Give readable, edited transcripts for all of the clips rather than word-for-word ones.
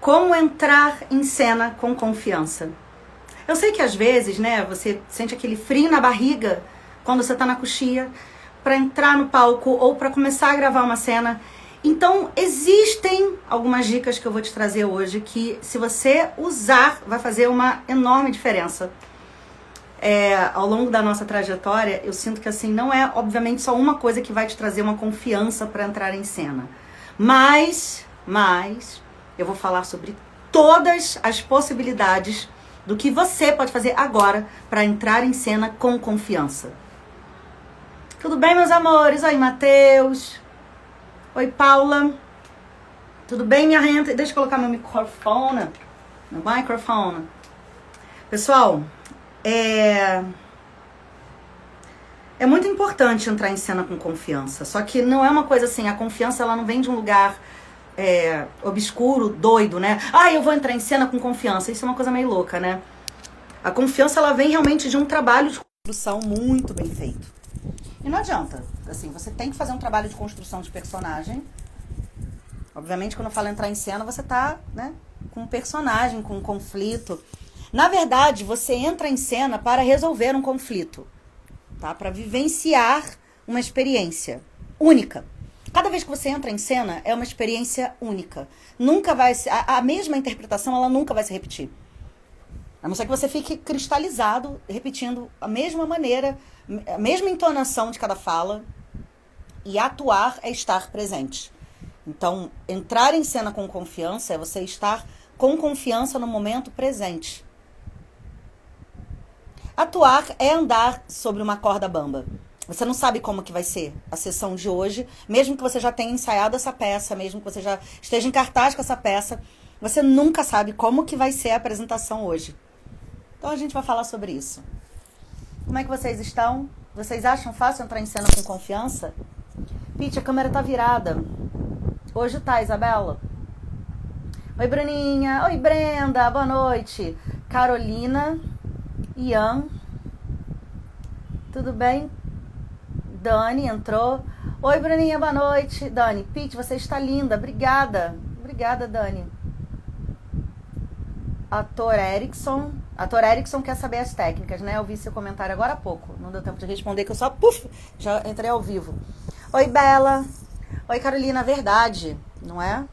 Como entrar em cena com confiança? Eu sei que às vezes, né, você sente aquele frio na barriga quando você tá na coxia para entrar no palco ou para começar a gravar uma cena. Então, existem algumas dicas que eu vou te trazer hoje que, se você usar, vai fazer uma enorme diferença. Ao longo da nossa trajetória, eu sinto que assim, não é obviamente só uma coisa que vai te trazer uma confiança para entrar em cena. Mas eu vou falar sobre todas as possibilidades do que você pode fazer agora para entrar em cena com confiança. Tudo bem, meus amores? Oi, Matheus. Oi, Paula. Tudo bem, minha gente? Deixa eu colocar meu microfone. Pessoal, é muito importante entrar em cena com confiança. Só que não é uma coisa assim, a confiança ela não vem de um lugar obscuro, doido, né? Eu vou entrar em cena com confiança. Isso é uma coisa meio louca, né? A confiança ela vem realmente de um trabalho de construção muito bem feito. E não adianta, assim, você tem que fazer um trabalho de construção de personagem. Obviamente, quando eu falo entrar em cena, você tá, né, com um personagem, com um conflito. Na verdade, você entra em cena para resolver um conflito, tá? Para vivenciar uma experiência única. Cada vez que você entra em cena, é uma experiência única. Nunca vai ser, a mesma interpretação, ela nunca vai se repetir. A não ser que você fique cristalizado, repetindo a mesma maneira, a mesma entonação de cada fala. E atuar é estar presente. Então, entrar em cena com confiança é você estar com confiança no momento presente. Atuar é andar sobre uma corda bamba. Você não sabe como que vai ser a sessão de hoje, mesmo que você já tenha ensaiado essa peça, mesmo que você já esteja em cartaz com essa peça, você nunca sabe como que vai ser a apresentação hoje. Então a gente vai falar sobre isso. Como é que vocês estão? Vocês acham fácil entrar em cena com confiança? Pete, a câmera tá virada. Hoje tá, Isabela. Oi, Bruninha. Oi, Brenda. Boa noite. Carolina. Ian. Tudo bem? Dani entrou. Oi, Bruninha, boa noite. Dani, Pete, você está linda. Obrigada. Obrigada, Dani. Ator Erickson quer saber as técnicas, né? Eu vi seu comentário agora há pouco. Não deu tempo de responder, que eu só, já entrei ao vivo. Oi, Bela. Oi, Carolina, verdade, não é?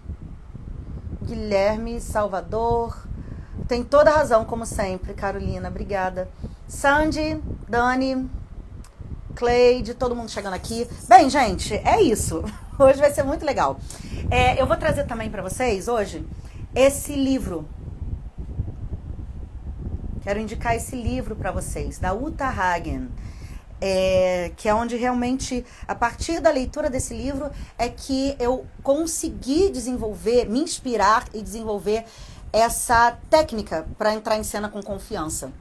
Guilherme, Salvador. Tem toda a razão, como sempre, Carolina. Obrigada. Sandy, Dani, Cleide, todo mundo chegando aqui. Bem, gente, é isso. Hoje vai ser muito legal. Eu vou trazer também para vocês, hoje, esse livro. Quero indicar esse livro para vocês, da Uta Hagen. Que é onde realmente, a partir da leitura desse livro, é que eu consegui desenvolver, me inspirar e desenvolver essa técnica para entrar em cena com confiança.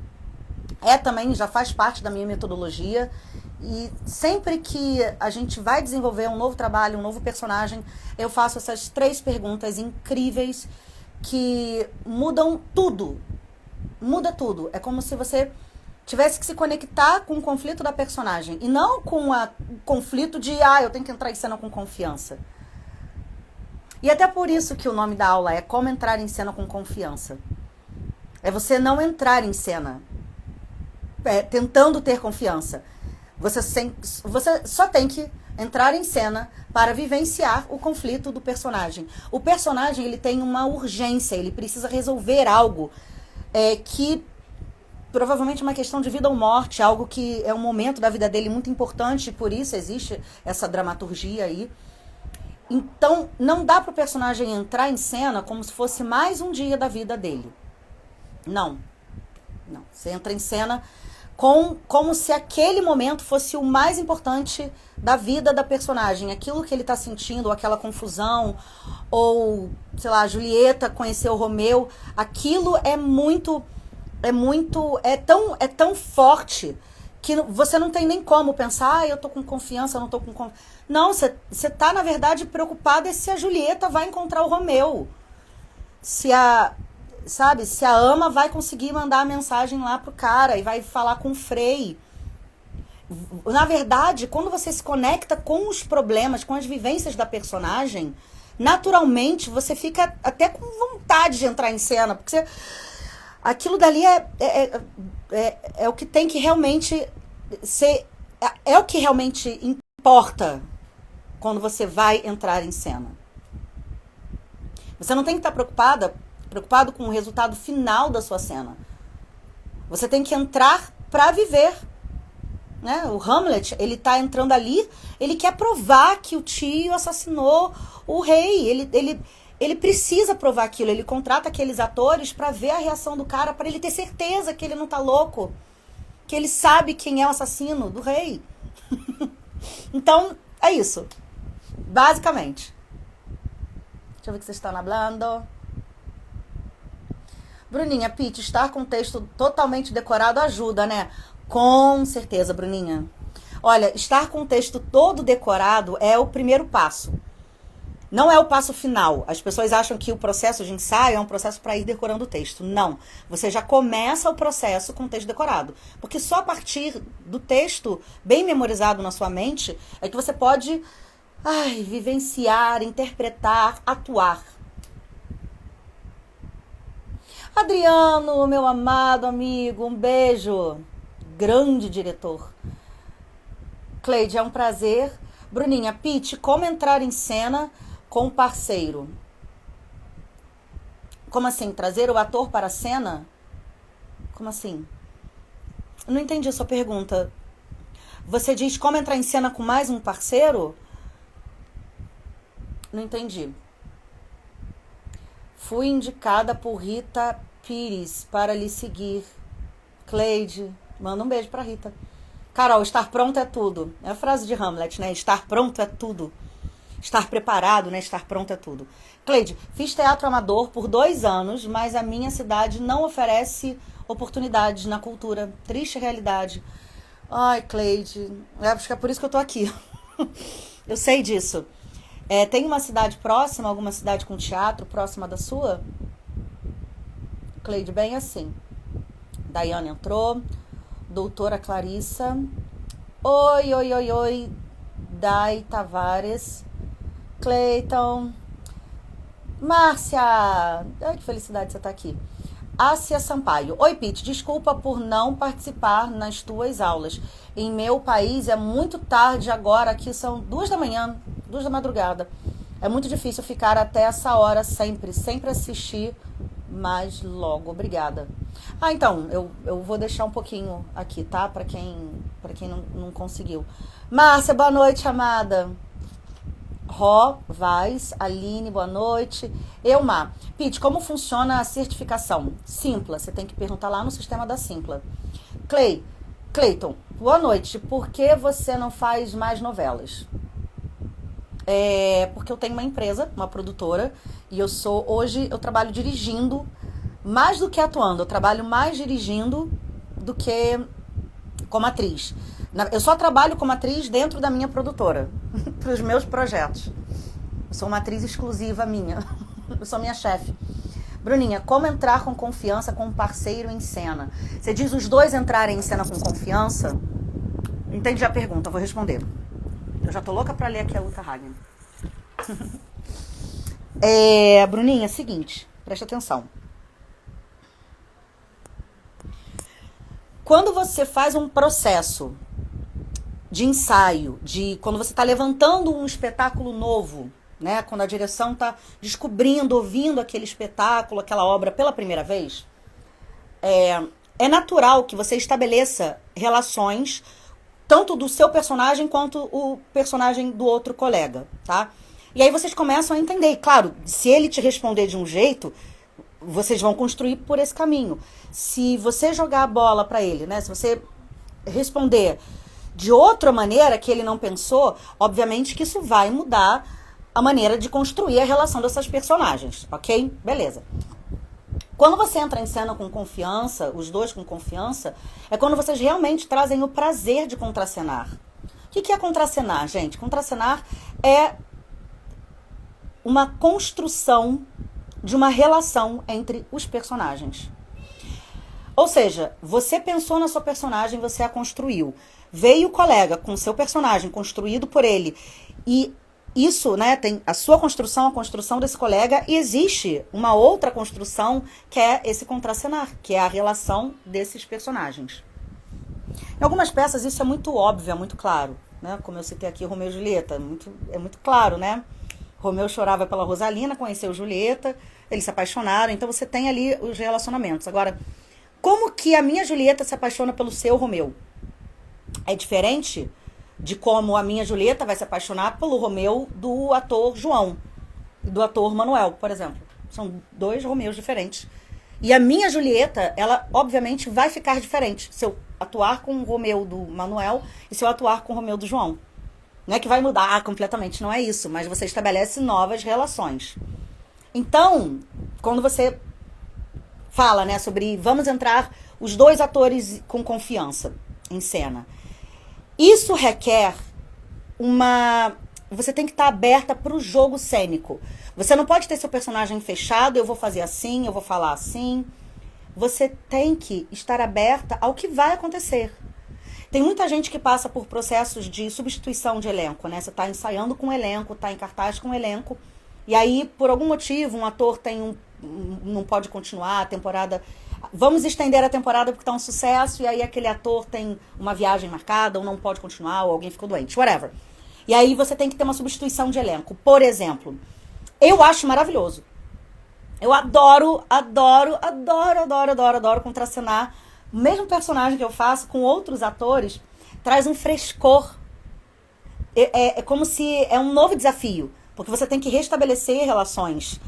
Também já faz parte da minha metodologia. E sempre que a gente vai desenvolver um novo trabalho, um novo personagem, eu faço essas 3 perguntas incríveis que mudam tudo. Muda tudo. É como se você tivesse que se conectar com o conflito da personagem. E não com o conflito de, eu tenho que entrar em cena com confiança. E até por isso que o nome da aula é Como Entrar em Cena com Confiança. É você não entrar em cena tentando ter confiança. Você só tem que entrar em cena para vivenciar o conflito do personagem. O personagem, ele tem uma urgência, ele precisa resolver algo que provavelmente é uma questão de vida ou morte, algo que é um momento da vida dele muito importante, por isso existe essa dramaturgia aí. Então, não dá para o personagem entrar em cena como se fosse mais um dia da vida dele. Não. Você entra em cena como se aquele momento fosse o mais importante da vida da personagem. Aquilo que ele está sentindo, ou aquela confusão, ou, sei lá, a Julieta conheceu o Romeu, aquilo é tão forte que você não tem nem como pensar, eu tô com confiança, eu não tô com confiança. Não, você tá, na verdade, preocupada se a Julieta vai encontrar o Romeu. Se a Ama vai conseguir mandar a mensagem lá pro cara e vai falar com o Frei. Na verdade, quando você se conecta com os problemas, com as vivências da personagem, naturalmente você fica até com vontade de entrar em cena, porque aquilo dali é o que tem que realmente ser, é o que realmente importa quando você vai entrar em cena. Você não tem que estar preocupado com o resultado final da sua cena. Você tem que entrar para viver. Né? O Hamlet, ele tá entrando ali, ele quer provar que o tio assassinou o rei. Ele precisa provar aquilo. Ele contrata aqueles atores para ver a reação do cara, para ele ter certeza que ele não tá louco. Que ele sabe quem é o assassino do rei. Então, é isso. Basicamente. Deixa eu ver o que vocês estão falando. Bruninha, Pete, estar com o texto totalmente decorado ajuda, né? Com certeza, Bruninha. Olha, estar com o texto todo decorado é o primeiro passo. Não é o passo final. As pessoas acham que o processo de ensaio é um processo para ir decorando o texto. Não. Você já começa o processo com o texto decorado. Porque só a partir do texto bem memorizado na sua mente é que você pode vivenciar, interpretar, atuar. Adriano, meu amado amigo, um beijo. Grande diretor. Cleide, é um prazer. Bruninha, Pete, como entrar em cena com o parceiro? Como assim? Trazer o ator para a cena? Como assim? Não entendi a sua pergunta. Você diz como entrar em cena com mais um parceiro? Não entendi. Fui indicada por Rita Pires para lhe seguir. Cleide, manda um beijo pra Rita. Carol, estar pronto é tudo. É a frase de Hamlet, né? Estar pronto é tudo. Estar preparado, né? Estar pronto é tudo. Cleide, fiz teatro amador por 2 anos, mas a minha cidade não oferece oportunidades na cultura. Triste realidade. Ai, Cleide, acho que é por isso que eu tô aqui. Eu sei disso. Tem uma cidade próxima, alguma cidade com teatro próxima da sua? Cleide, bem assim. Daiane entrou. Doutora Clarissa. Oi. Dai Tavares. Cleiton. Márcia. Ai, que felicidade você tá aqui. Ácia Sampaio. Oi, Pete, desculpa por não participar nas tuas aulas. Em meu país é muito tarde agora, aqui são 2 da manhã, 2 da madrugada. É muito difícil ficar até essa hora sempre assistir, mas logo, obrigada. Então, eu vou deixar um pouquinho aqui, tá? Pra quem não conseguiu. Márcia, boa noite, amada. Ró, Vaz, Aline, boa noite. Elmar, Pete, como funciona a certificação? Simpla, você tem que perguntar lá no sistema da Simpla. Cleiton, boa noite. Por que você não faz mais novelas? Porque eu tenho uma empresa, uma produtora, e hoje eu trabalho dirigindo, mais do que atuando. Eu trabalho mais dirigindo do que como atriz. Eu só trabalho como atriz dentro da minha produtora, para os meus projetos. Eu sou uma atriz exclusiva minha. Eu sou minha chefe. Bruninha, como entrar com confiança com um parceiro em cena? Você diz os dois entrarem em cena com confiança? Entendi a pergunta, vou responder. Eu já tô louca pra ler aqui a Uta Hagen. Bruninha, seguinte, presta atenção. Quando você faz um processo de ensaio, quando você está levantando um espetáculo novo, né? Quando a direção está descobrindo, ouvindo aquele espetáculo, aquela obra pela primeira vez, é natural que você estabeleça relações tanto do seu personagem quanto o personagem do outro colega, tá? E aí vocês começam a entender. E, claro, se ele te responder de um jeito, vocês vão construir por esse caminho. Se você jogar a bola para ele, né? Se você responder de outra maneira que ele não pensou, obviamente que isso vai mudar a maneira de construir a relação dessas personagens, ok? Beleza. Quando você entra em cena com confiança, os dois com confiança, é quando vocês realmente trazem o prazer de contracenar. O que é contracenar, gente? Contracenar é uma construção de uma relação entre os personagens. Ou seja, você pensou na sua personagem, você a construiu. Veio o colega com seu personagem construído por ele e isso, né, tem a sua construção, a construção desse colega, e existe uma outra construção que é esse contracenar, que é a relação desses personagens. Em algumas peças isso é muito óbvio, é muito claro, né? Como eu citei aqui, Romeu e Julieta, é muito claro, né? Romeu chorava pela Rosalina, conheceu Julieta, eles se apaixonaram, então você tem ali os relacionamentos. Agora, como que a minha Julieta se apaixona pelo seu Romeu? É diferente de como a minha Julieta vai se apaixonar pelo Romeu do ator João e do ator Manuel, por exemplo. São dois Romeus diferentes. E a minha Julieta, ela obviamente vai ficar diferente se eu atuar com o Romeu do Manuel e se eu atuar com o Romeu do João. Não é que vai mudar completamente, não é isso, mas você estabelece novas relações. Então, quando você fala, né, sobre vamos entrar os dois atores com confiança em cena, isso requer você tem que estar aberta para o jogo cênico. Você não pode ter seu personagem fechado, eu vou fazer assim, eu vou falar assim. Você tem que estar aberta ao que vai acontecer. Tem muita gente que passa por processos de substituição de elenco, né? Você está ensaiando com um elenco, está em cartaz com um elenco, e aí, por algum motivo, um ator não pode continuar a temporada. Vamos estender a temporada porque está um sucesso, e aí aquele ator tem uma viagem marcada, ou não pode continuar, ou alguém ficou doente, whatever. E aí você tem que ter uma substituição de elenco. Por exemplo, eu acho maravilhoso. Eu adoro contracenar. O mesmo personagem que eu faço com outros atores traz um frescor. É como se é um novo desafio, porque você tem que restabelecer relações.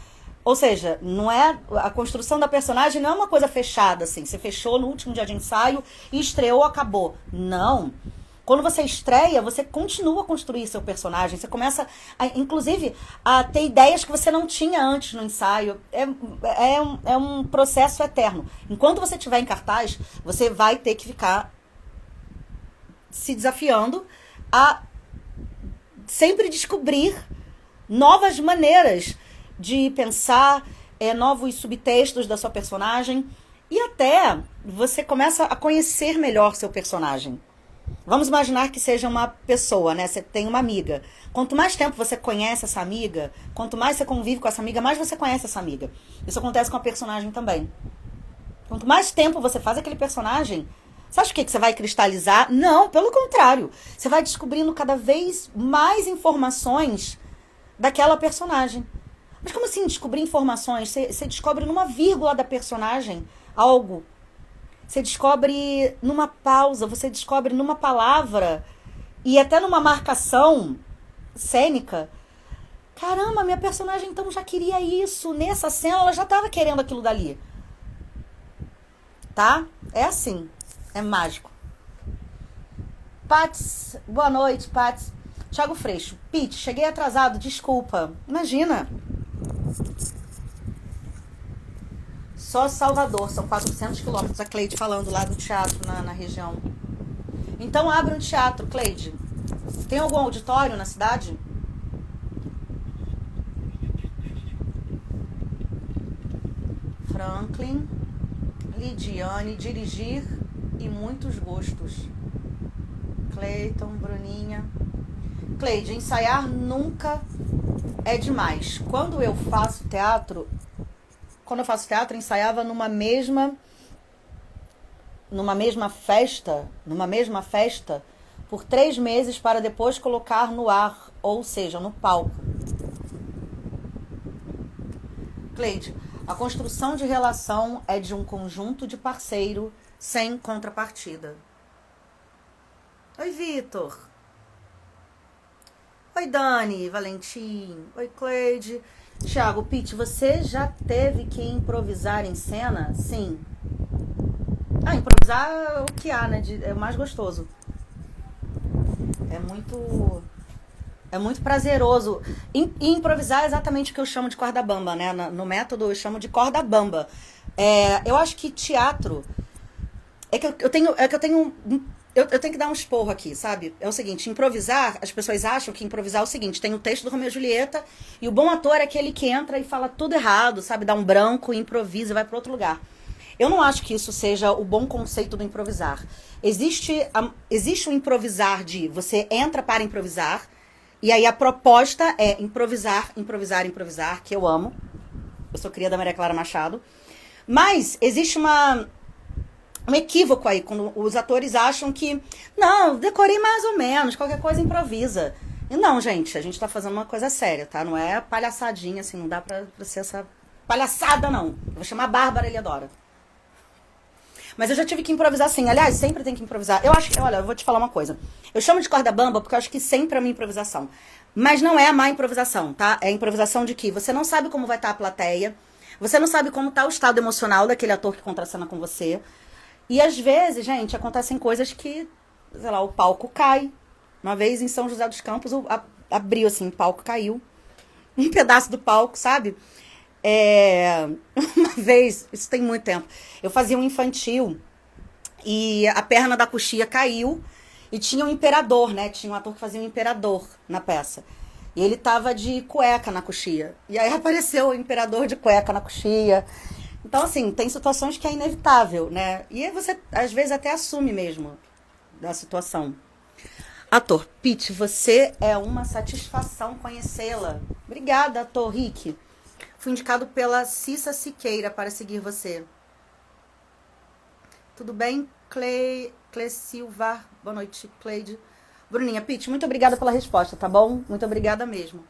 Ou seja, não é a construção da personagem não é uma coisa fechada assim. Você fechou no último dia de ensaio e estreou, acabou. Não. Quando você estreia, você continua a construir seu personagem. Você começa, inclusive, a ter ideias que você não tinha antes no ensaio. É um processo eterno. Enquanto você estiver em cartaz, você vai ter que ficar se desafiando a sempre descobrir novas maneiras de pensar, novos subtextos da sua personagem. E até você começa a conhecer melhor seu personagem. Vamos imaginar que seja uma pessoa, né? Você tem uma amiga. Quanto mais tempo você conhece essa amiga, quanto mais você convive com essa amiga, mais você conhece essa amiga. Isso acontece com a personagem também. Quanto mais tempo você faz aquele personagem, você acha que você vai cristalizar? Não, pelo contrário. Você vai descobrindo cada vez mais informações daquela personagem. Mas como assim descobrir informações? Você descobre numa vírgula da personagem algo. Você descobre numa pausa, você descobre numa palavra e até numa marcação cênica. Caramba, minha personagem então já queria isso. Nessa cena ela já estava querendo aquilo dali. Tá? É assim. É mágico. Pats, boa noite, Pats. Thiago Freixo. Pete, cheguei atrasado, desculpa. Imagina. Só Salvador, são 400 quilômetros. A Cleide falando lá do teatro na região. Então abre um teatro, Cleide. Tem algum auditório na cidade? Franklin, Lidiane, dirigir e muitos gostos. Cleiton, Bruninha. Cleide, ensaiar nunca é demais. Quando eu faço teatro, ensaiava numa mesma festa por 3 meses para depois colocar no ar, ou seja, no palco. Cleide, a construção de relação é de um conjunto de parceiro sem contrapartida. Oi, Vitor. Oi, Dani, Valentim. Oi, Cleide. Thiago, Pete, você já teve que improvisar em cena? Sim. Improvisar é o que há, né? É o mais gostoso. É muito prazeroso. E improvisar é exatamente o que eu chamo de corda bamba, né? No método eu chamo de corda bamba. Eu acho que teatro... Eu tenho que dar um esporro aqui, sabe? É o seguinte, improvisar, as pessoas acham que improvisar é o seguinte, tem o texto do Romeu e Julieta, e o bom ator é aquele que entra e fala tudo errado, sabe? Dá um branco, improvisa e vai para outro lugar. Eu não acho que isso seja o bom conceito do improvisar. Existe o improvisar de você entra para improvisar, E aí a proposta é improvisar, improvisar, improvisar, que eu amo. Eu sou cria da Maria Clara Machado. Mas existe um equívoco aí, quando os atores acham que, não, decorei mais ou menos, qualquer coisa improvisa. E não, gente, a gente tá fazendo uma coisa séria, tá? Não é palhaçadinha, assim, não dá pra ser essa palhaçada, não. Eu vou chamar a Bárbara, ele adora. Mas eu já tive que improvisar assim. Aliás, sempre tem que improvisar. Eu acho que, olha, eu vou te falar uma coisa. Eu chamo de corda bamba porque eu acho que sempre é uma improvisação. Mas não é a má improvisação, tá? É a improvisação de que você não sabe como vai estar a plateia, você não sabe como tá o estado emocional daquele ator que contracena com você. E às vezes, gente, acontecem coisas que, sei lá, o palco cai. Uma vez em São José dos Campos, abriu assim, o palco caiu. Um pedaço do palco, sabe? Uma vez, isso tem muito tempo, eu fazia um infantil e a perna da coxia caiu e tinha um imperador, né? Tinha um ator que fazia um imperador na peça. E ele tava de cueca na coxia. E aí apareceu o imperador de cueca na coxia. Então, assim, tem situações que é inevitável, né? E aí você, às vezes, até assume mesmo da situação. Ator, Pete, você é uma satisfação conhecê-la. Obrigada, ator Rick. Fui indicado pela Cissa Siqueira para seguir você. Tudo bem, Silva? Boa noite, Cleide. Bruninha, Pete, muito obrigada pela resposta, tá bom? Muito obrigada mesmo.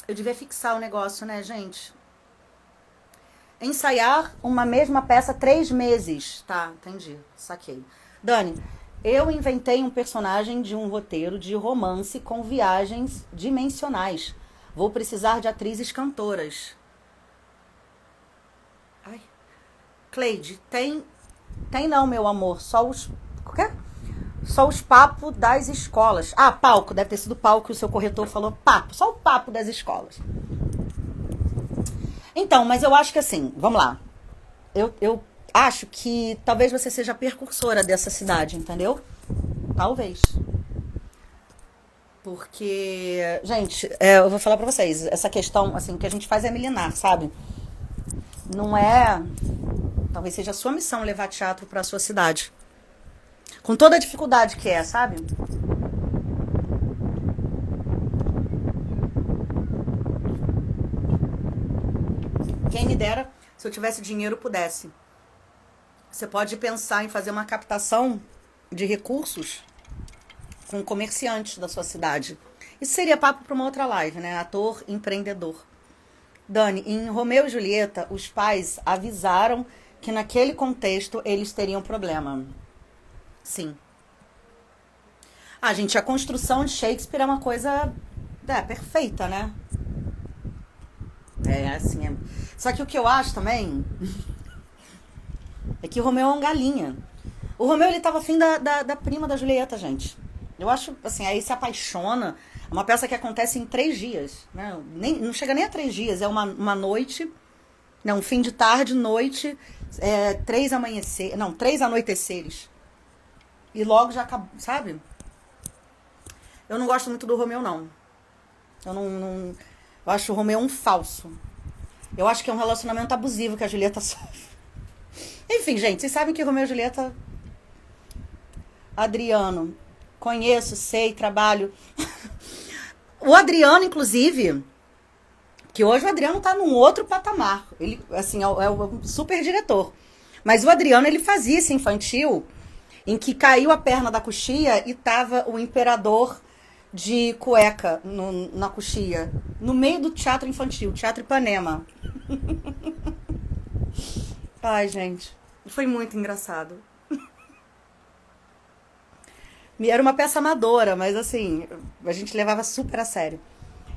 Eu devia fixar o negócio, né, gente? Ensaiar uma mesma peça 3 meses. Tá, entendi. Saquei. Dani, eu inventei um personagem de um roteiro de romance com viagens dimensionais. Vou precisar de atrizes cantoras. Ai. Cleide, tem não, meu amor. Só os... O quê? Só os papos das escolas. Ah, palco. Deve ter sido palco que o seu corretor falou papo. Só o papo das escolas. Então, mas eu acho que assim, vamos lá. Eu acho que talvez você seja a precursora dessa cidade, entendeu? Talvez. Porque, gente, eu vou falar pra vocês, essa questão, assim, o que a gente faz é milenar, sabe? Não é... Talvez seja a sua missão levar teatro pra sua cidade. Com toda a dificuldade que é, sabe? Quem me dera, se eu tivesse dinheiro, pudesse. Você pode pensar em fazer uma captação de recursos com comerciantes da sua cidade. Isso seria papo para uma outra live, né? Ator empreendedor. Dani, em Romeu e Julieta, os pais avisaram que naquele contexto eles teriam problema. Sim. Ah, gente, a construção de Shakespeare é uma coisa perfeita, né? Assim. Só que o que eu acho também é que o Romeu é um galinha. O Romeu, ele tava afim da prima da Julieta, gente. Eu acho, assim, aí se apaixona. É uma peça que acontece em 3 dias, né? Não chega nem a 3 dias, é uma noite, não, um fim de tarde, noite, 3 anoiteceres. E logo já acabou, sabe? Eu não gosto muito do Romeu, não. Eu acho o Romeu um falso. Eu acho que é um relacionamento abusivo que a Julieta sofre. Enfim, gente, vocês sabem que Romeu e Julieta... Adriano... Conheço, sei, trabalho. O Adriano, inclusive, que hoje o Adriano tá num outro patamar. Ele, assim, é o super diretor. Mas o Adriano, ele fazia esse infantil em que caiu a perna da coxia e tava o imperador de cueca na coxia. No meio do teatro infantil, Teatro Ipanema. Ai, gente. Foi muito engraçado. Era uma peça amadora, mas assim, a gente levava super a sério.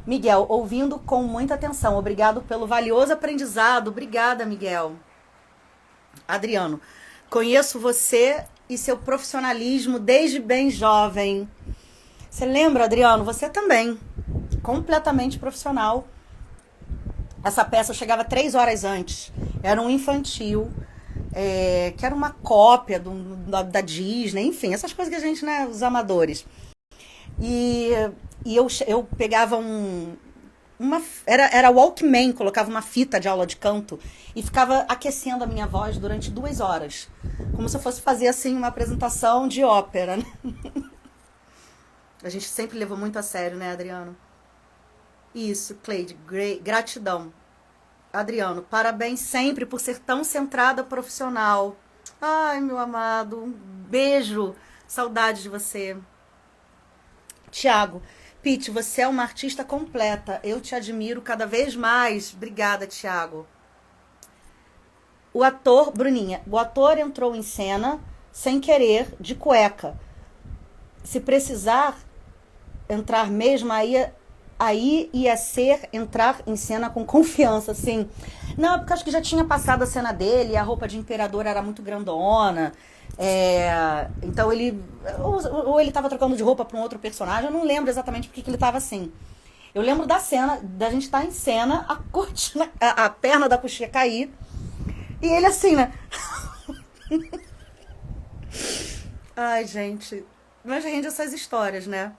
Miguel, ouvindo com muita atenção. Obrigado pelo valioso aprendizado. Obrigada, Miguel. Adriano, conheço você e seu profissionalismo desde bem jovem. Você lembra, Adriano? Você também. Completamente profissional. Essa peça chegava 3 horas antes. Era um infantil. Que era uma cópia da Disney, enfim, essas coisas que a gente, né, os amadores. E eu pegava era Walkman, colocava uma fita de aula de canto e ficava aquecendo a minha voz durante 2 horas, como se eu fosse fazer, assim, uma apresentação de ópera, né? A gente sempre levou muito a sério, né, Adriano? Isso, Cleide, gratidão. Adriano, parabéns sempre por ser tão centrada profissional. Ai, meu amado, um beijo. Saudade de você. Tiago, Pete, você é uma artista completa. Eu te admiro cada vez mais. Obrigada, Tiago. O ator, Bruninha, o ator entrou em cena sem querer, de cueca. Se precisar entrar mesmo, aí ia ser entrar em cena com confiança, assim. Não, porque acho que já tinha passado a cena dele, a roupa de imperador era muito grandona. Então ele. Ou ele tava trocando de roupa pra um outro personagem, eu não lembro exatamente porque que ele tava assim. Eu lembro da cena, da gente estar em cena, a cortina, a perna da coxinha cair, e ele assim, né? Ai, gente. Mas rende essas histórias, né?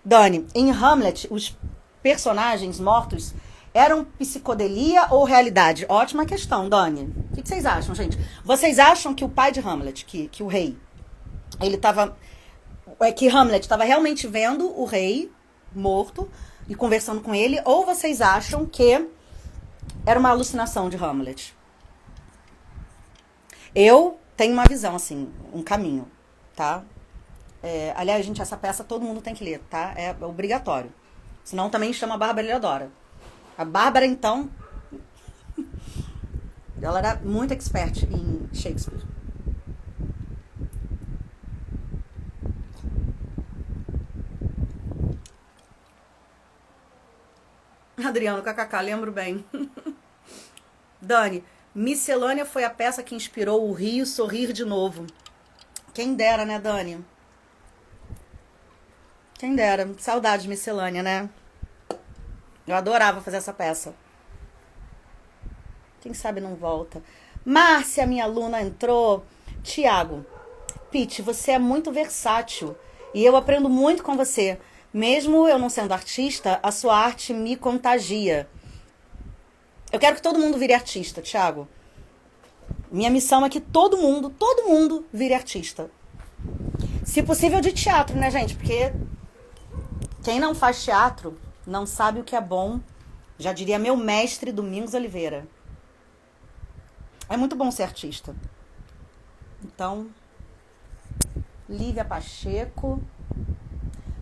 Dani, em Hamlet, os personagens mortos eram psicodelia ou realidade? Ótima questão, Dani. O que vocês acham, gente? Vocês acham que o pai de Hamlet, que o rei, ele tava... que Hamlet estava realmente vendo o rei morto e conversando com ele, ou vocês acham que era uma alucinação de Hamlet? Eu tenho uma visão, assim, um caminho, tá? Aliás, gente, essa peça todo mundo tem que ler, tá? É obrigatório. Senão também chama a Bárbara Eleodora. A Bárbara, então, ela era muito expert em Shakespeare. Adriano, kkk, lembro bem. Dani, Miscelânea foi a peça que inspirou o Rio sorrir de novo. Quem dera, né, Dani? Quem dera. Saudade de Miscelânea, né? Eu adorava fazer essa peça. Quem sabe não volta. Márcia, minha aluna, entrou. Tiago, Pete, você é muito versátil e eu aprendo muito com você. Mesmo eu não sendo artista, a sua arte me contagia. Eu quero que todo mundo vire artista, Tiago. Minha missão é que todo mundo vire artista. Se possível de teatro, né, gente? Porque quem não faz teatro não sabe o que é bom. Já diria meu mestre Domingos Oliveira. É muito bom ser artista. Então, Lívia Pacheco.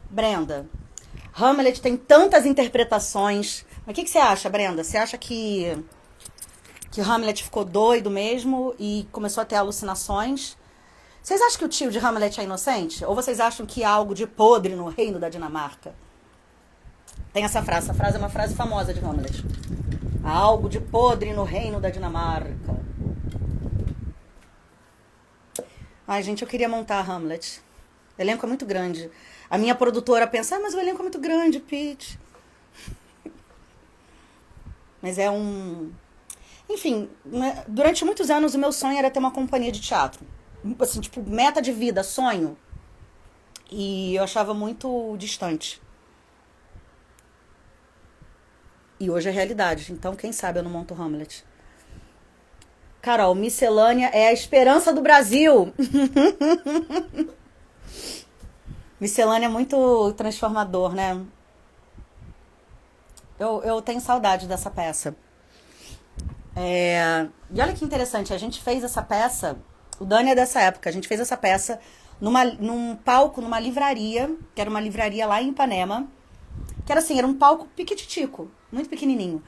Brenda, Hamlet tem tantas interpretações. Mas o que você acha, Brenda? Você acha que Hamlet ficou doido mesmo e começou a ter alucinações? Vocês acham que o tio de Hamlet é inocente? Ou vocês acham que há algo de podre no reino da Dinamarca? Tem essa frase é uma frase famosa de Hamlet. Há algo de podre no reino da Dinamarca. Ai, gente, eu queria montar Hamlet. O elenco é muito grande. A minha produtora pensa, mas o elenco é muito grande, Pete. Mas é um... Enfim, né, durante muitos anos o meu sonho era ter uma companhia de teatro. Assim, tipo, meta de vida, sonho. E eu achava muito distante. E hoje é realidade. Então, quem sabe eu não monto Hamlet. Carol, Miscelânea é a esperança do Brasil. Miscelânea é muito transformador, né? Eu tenho saudade dessa peça. E olha que interessante, a gente fez essa peça, o Dani é dessa época, a gente fez essa peça num palco, numa livraria, que era uma livraria lá em Ipanema, que era assim, era um palco piquititico, muito pequenininho.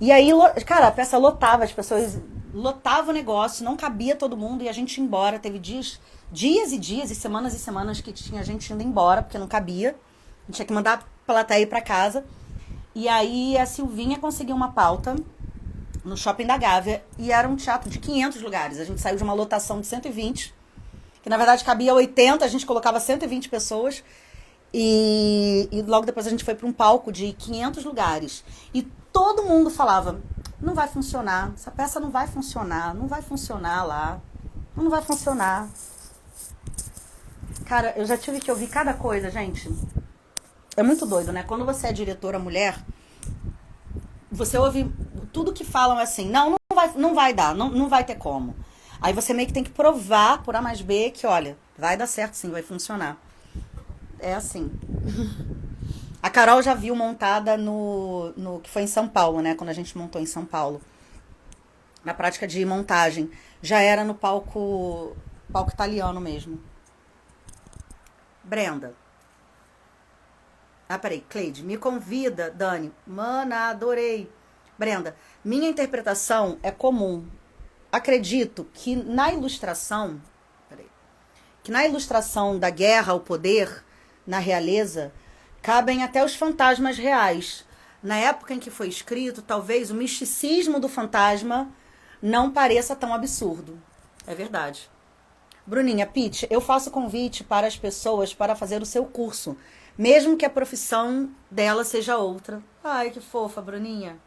E aí, cara, a peça lotava, as pessoas lotavam o negócio, não cabia todo mundo e a gente ia embora. Teve dias e dias e semanas que tinha gente indo embora, porque não cabia. A gente tinha que mandar a plateia ir pra casa. E aí a Silvinha conseguiu uma pauta no Shopping da Gávea e era um teatro de 500 lugares. A gente saiu de uma lotação de 120, que na verdade cabia 80, a gente colocava 120 pessoas. E logo depois a gente foi para um palco de 500 lugares. E todo mundo falava, não vai funcionar, essa peça não vai funcionar lá, não vai funcionar. Cara, eu já tive que ouvir cada coisa, gente. É muito doido, né? Quando você é diretora mulher, você ouve tudo que falam assim, não vai dar, não vai ter como. Aí você meio que tem que provar por A mais B que, olha, vai dar certo sim, vai funcionar. É assim. A Carol já viu montada no que foi em São Paulo, né? Quando a gente montou em São Paulo. Na prática de montagem. Já era no palco italiano mesmo. Brenda. Peraí, Cleide, me convida, Dani. Mana, adorei. Brenda, minha interpretação é comum. Acredito que na ilustração, da guerra ao poder, na realeza, cabem até os fantasmas reais. Na época em que foi escrito, talvez o misticismo do fantasma não pareça tão absurdo. É verdade. Bruninha, Pete, eu faço convite para as pessoas para fazer o seu curso, mesmo que a profissão dela seja outra. Ai, que fofa, Bruninha.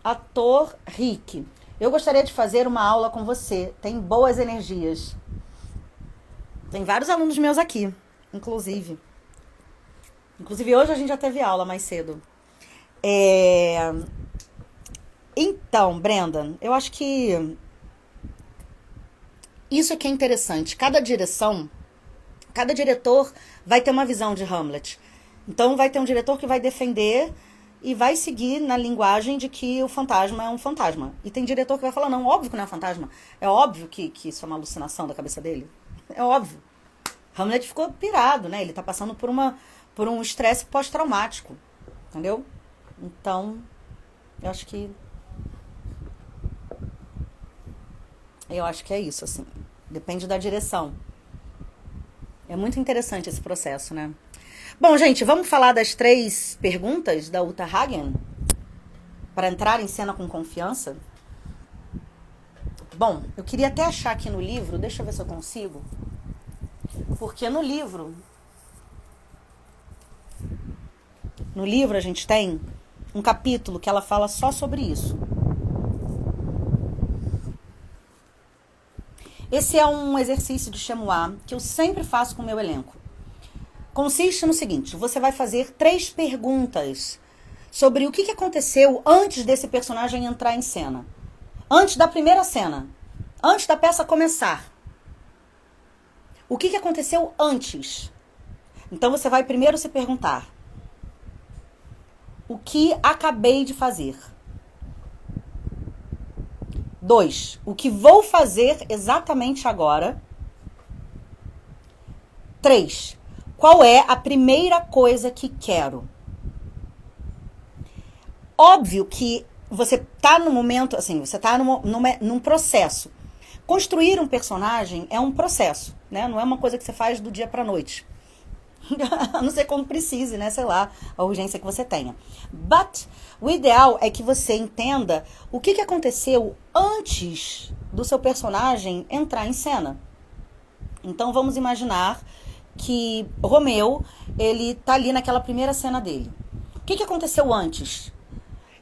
Ator Rick. Eu gostaria de fazer uma aula com você. Tem boas energias. Tem vários alunos meus aqui, inclusive. Inclusive, hoje a gente já teve aula mais cedo. Então, Brenda, eu acho que isso aqui é interessante. Cada diretor vai ter uma visão de Hamlet. Então, vai ter um diretor que vai defender e vai seguir na linguagem de que o fantasma é um fantasma. E tem diretor que vai falar, não, óbvio que não é um fantasma. É óbvio que isso é uma alucinação da cabeça dele. É óbvio. Hamlet ficou pirado, né? Ele tá passando por um estresse pós-traumático. Entendeu? Então, eu acho que é isso, assim. Depende da direção. É muito interessante esse processo, né? Bom, gente, vamos falar das 3 perguntas da Uta Hagen? Para entrar em cena com confiança? Bom, eu queria até achar aqui no livro, deixa eu ver se eu consigo. Porque no livro a gente tem um capítulo que ela fala só sobre isso. Esse é um exercício de Chemuá que eu sempre faço com o meu elenco. Consiste no seguinte, você vai fazer 3 perguntas sobre o que aconteceu antes desse personagem entrar em cena. Antes da primeira cena. Antes da peça começar. O que aconteceu antes? Então você vai primeiro se perguntar: o que acabei de fazer? 2. O que vou fazer exatamente agora? 3. Qual é a primeira coisa que quero? Óbvio que você tá no momento, assim, você tá num processo. Construir um personagem é um processo, né? Não é uma coisa que você faz do dia pra noite. A não ser quando precise, né? Sei lá, a urgência que você tenha. But o ideal é que você entenda o que aconteceu antes do seu personagem entrar em cena. Então vamos imaginar que Romeu, ele tá ali naquela primeira cena dele. O que aconteceu antes?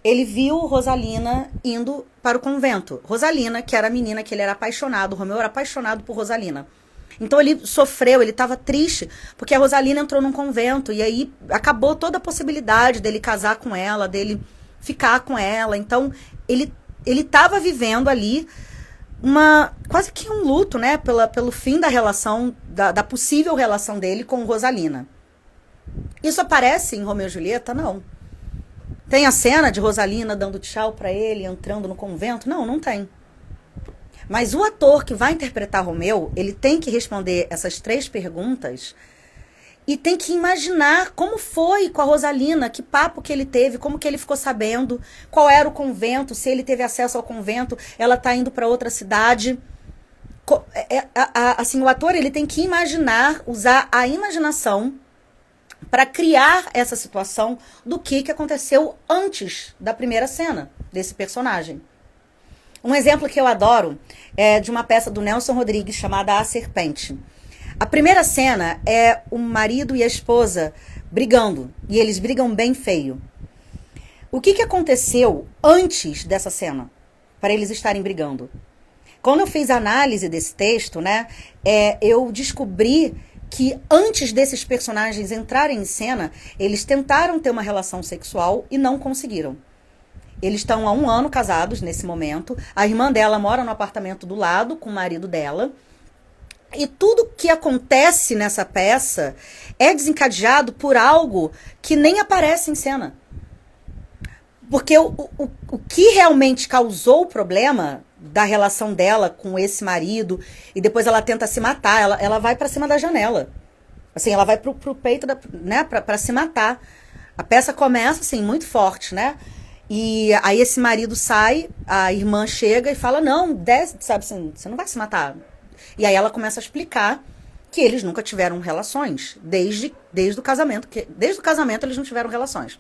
Ele viu Rosalina indo para o convento. Rosalina, que era a menina que ele era apaixonado, Romeu era apaixonado por Rosalina. Então ele sofreu, ele estava triste, porque a Rosalina entrou num convento, e aí acabou toda a possibilidade dele casar com ela, dele ficar com ela. Então ele estava vivendo ali quase que um luto, né, pelo fim da relação, da possível relação dele com Rosalina. Isso aparece em Romeu e Julieta? Não. Tem a cena de Rosalina dando tchau pra ele, entrando no convento? Não, não tem. Mas o ator que vai interpretar Romeu, ele tem que responder essas 3 perguntas e tem que imaginar como foi com a Rosalina, que papo que ele teve, como que ele ficou sabendo, qual era o convento, se ele teve acesso ao convento, ela tá indo para outra cidade. Assim, o ator, ele tem que imaginar, usar a imaginação para criar essa situação do que aconteceu antes da primeira cena desse personagem. Um exemplo que eu adoro é de uma peça do Nelson Rodrigues chamada A Serpente. A primeira cena é o marido e a esposa brigando, e eles brigam bem feio. O que aconteceu antes dessa cena para eles estarem brigando? Quando eu fiz a análise desse texto, né, eu descobri que antes desses personagens entrarem em cena, eles tentaram ter uma relação sexual e não conseguiram. Eles estão há 1 ano casados nesse momento. A irmã dela mora no apartamento do lado com o marido dela. E tudo que acontece nessa peça é desencadeado por algo que nem aparece em cena. Porque o que realmente causou o problema da relação dela com esse marido, e depois ela tenta se matar, ela vai pra cima da janela. Assim, ela vai pro peito, né, pra se matar. A peça começa, assim, muito forte, né? E aí esse marido sai, a irmã chega e fala, não, desce, sabe assim, você não vai se matar. E aí ela começa a explicar que eles nunca tiveram relações, desde o casamento, que desde o casamento eles não tiveram relações.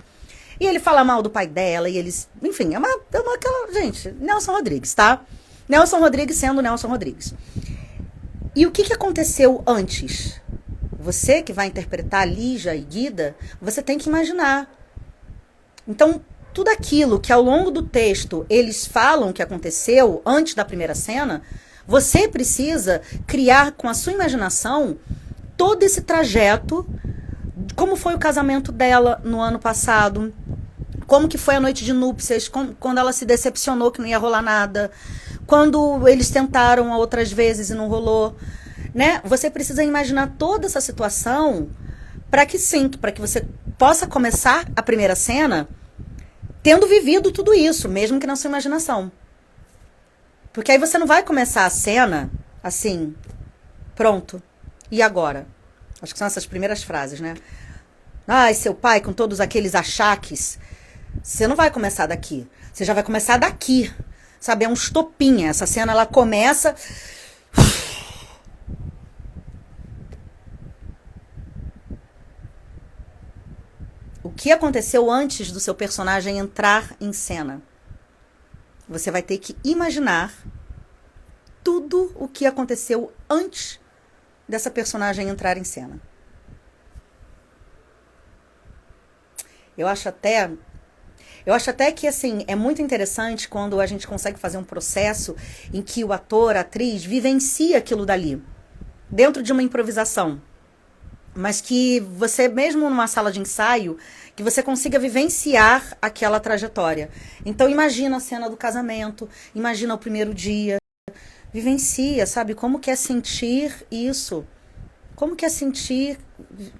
E ele fala mal do pai dela, e eles, enfim, é uma aquela, gente, Nelson Rodrigues, tá? Nelson Rodrigues sendo Nelson Rodrigues. E o que aconteceu antes? Você que vai interpretar Lígia e Guida, você tem que imaginar. Então, tudo aquilo que ao longo do texto eles falam que aconteceu antes da primeira cena, você precisa criar com a sua imaginação todo esse trajeto, como foi o casamento dela no ano passado, como que foi a noite de núpcias, quando ela se decepcionou que não ia rolar nada, quando eles tentaram outras vezes e não rolou, né? Você precisa imaginar toda essa situação para que você possa começar a primeira cena tendo vivido tudo isso, mesmo que na sua imaginação. Porque aí você não vai começar a cena assim, pronto, e agora? Acho que são essas primeiras frases, né? Ai, seu pai com todos aqueles achaques. Você não vai começar daqui. Você já vai começar daqui. Sabe, é um estopinha. Essa cena, ela começa... O que aconteceu antes do seu personagem entrar em cena? Você vai ter que imaginar tudo o que aconteceu antes dessa personagem entrar em cena. Eu acho até que, assim, é muito interessante quando a gente consegue fazer um processo em que o ator, a atriz, vivencia aquilo dali, dentro de uma improvisação. Mas que você, mesmo numa sala de ensaio, que você consiga vivenciar aquela trajetória. Então, imagina a cena do casamento, imagina o primeiro dia, vivencia, sabe? Como que é sentir isso? Como que é sentir...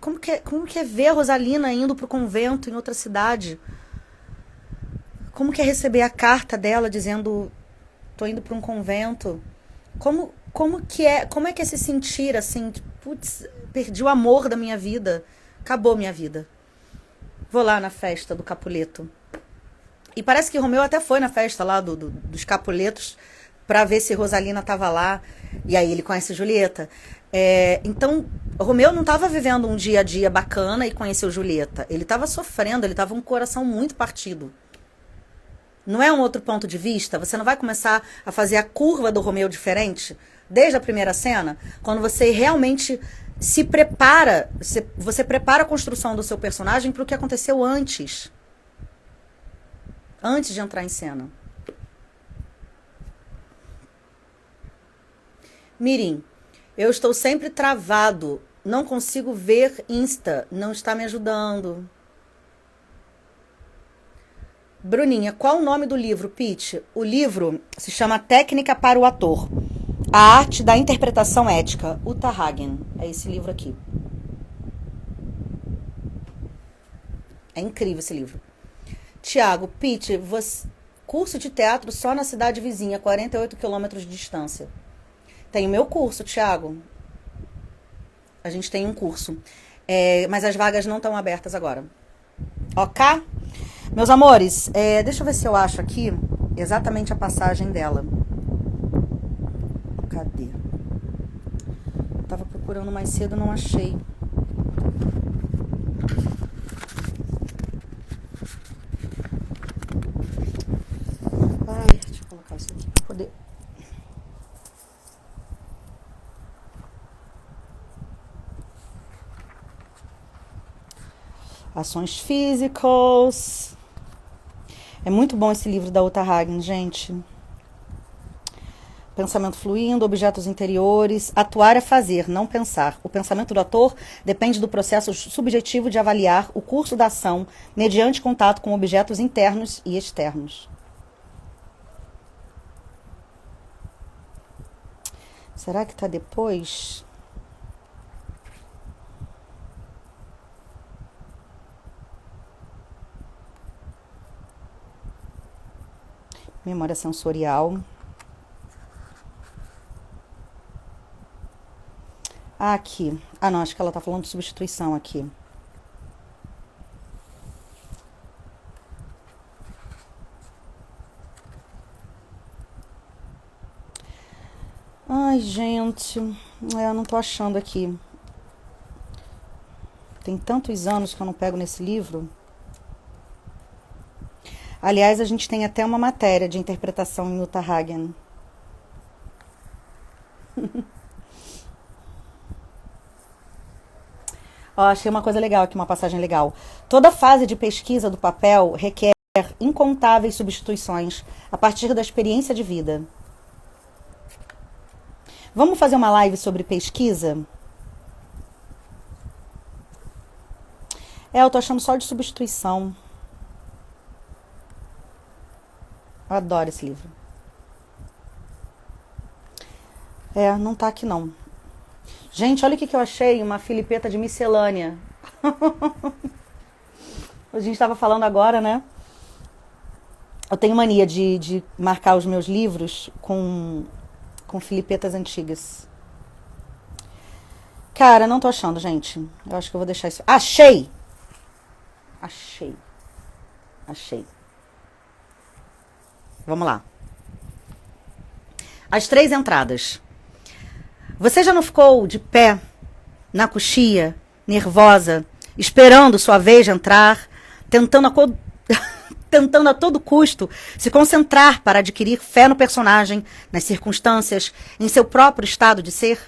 Como que é ver a Rosalina indo pro convento em outra cidade? Como que é receber a carta dela dizendo tô indo para um convento? Como é que é se sentir assim, putz, perdi o amor da minha vida, acabou minha vida. Vou lá na festa do Capuleto. E parece que Romeu até foi na festa lá dos Capuletos para ver se Rosalina tava lá, e aí ele conhece Julieta. Então, Romeu não estava vivendo um dia a dia bacana e conheceu Julieta. Ele estava sofrendo, ele estava com um coração muito partido. Não é um outro ponto de vista? Você não vai começar a fazer a curva do Romeu diferente desde a primeira cena? Quando você realmente se prepara, você prepara a construção do seu personagem para o que aconteceu antes de entrar em cena. Mirim, eu estou sempre travado, não consigo ver Insta, não está me ajudando. Bruninha, qual o nome do livro, Pete? O livro se chama Técnica para o Ator, a Arte da Interpretação Ética, Uta Hagen. É esse livro aqui. É incrível esse livro. Tiago, Pete, curso de teatro só na cidade vizinha, 48 quilômetros de distância. Tem o meu curso, Tiago. A gente tem um curso. Mas as vagas não estão abertas agora. Ok? Meus amores, deixa eu ver se eu acho aqui exatamente a passagem dela. Cadê? Tava procurando mais cedo, não achei. Ai, deixa eu colocar isso aqui pra poder... Ações físicas. É muito bom esse livro da Uta Hagen, gente. Pensamento fluindo, objetos interiores. Atuar é fazer, não pensar. O pensamento do ator depende do processo subjetivo de avaliar o curso da ação mediante contato com objetos internos e externos. Será que tá depois? Memória sensorial. Aqui. Ah, não, acho que ela tá falando de substituição aqui. Ai, gente. Eu não tô achando aqui. Tem tantos anos que eu não pego nesse livro. Aliás, a gente tem até uma matéria de interpretação em Uta Hagen. Ó, achei uma coisa legal aqui, uma passagem legal. Toda fase de pesquisa do papel requer incontáveis substituições a partir da experiência de vida. Vamos fazer uma live sobre pesquisa? Eu tô achando só de substituição. Eu adoro esse livro. Não tá aqui não. Gente, olha o que eu achei, uma filipeta de miscelânea. A gente estava falando agora, né? Eu tenho mania de marcar os meus livros com filipetas antigas. Cara, não tô achando, gente. Eu acho que eu vou deixar isso. Achei! Vamos lá. As 3 entradas. Você já não ficou de pé, na coxia, nervosa, esperando sua vez de entrar, tentando a todo custo se concentrar para adquirir fé no personagem, nas circunstâncias, em seu próprio estado de ser?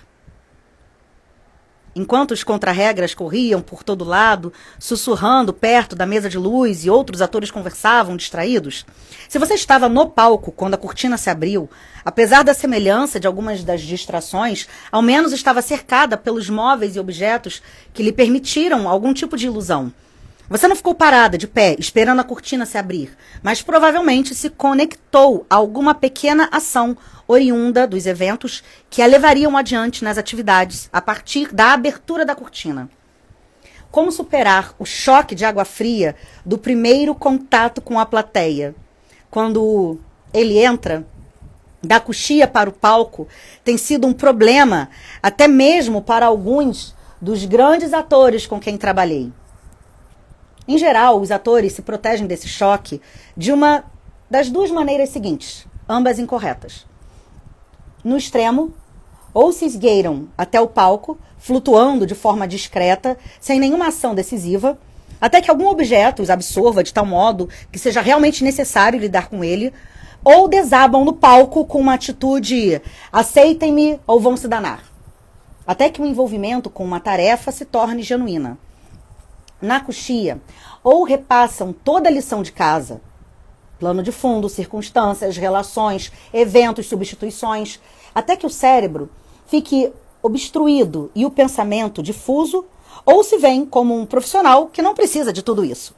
Enquanto os contra-regras corriam por todo lado, sussurrando perto da mesa de luz e outros atores conversavam distraídos, se você estava no palco quando a cortina se abriu, apesar da semelhança de algumas das distrações, ao menos estava cercada pelos móveis e objetos que lhe permitiram algum tipo de ilusão. Você não ficou parada, de pé, esperando a cortina se abrir, mas provavelmente se conectou a alguma pequena ação oriunda dos eventos que a levariam adiante nas atividades a partir da abertura da cortina. Como superar o choque de água fria do primeiro contato com a plateia? Quando ele entra da coxia para o palco, tem sido um problema até mesmo para alguns dos grandes atores com quem trabalhei. Em geral, os atores se protegem desse choque de uma das 2 maneiras seguintes, ambas incorretas. No extremo, ou se esgueiram até o palco, flutuando de forma discreta, sem nenhuma ação decisiva, até que algum objeto os absorva de tal modo que seja realmente necessário lidar com ele, ou desabam no palco com uma atitude aceitem-me ou vão se danar, até que o envolvimento com uma tarefa se torne genuína. Na coxia, ou repassam toda a lição de casa, plano de fundo, circunstâncias, relações, eventos, substituições, até que o cérebro fique obstruído e o pensamento difuso, ou se veem como um profissional que não precisa de tudo isso.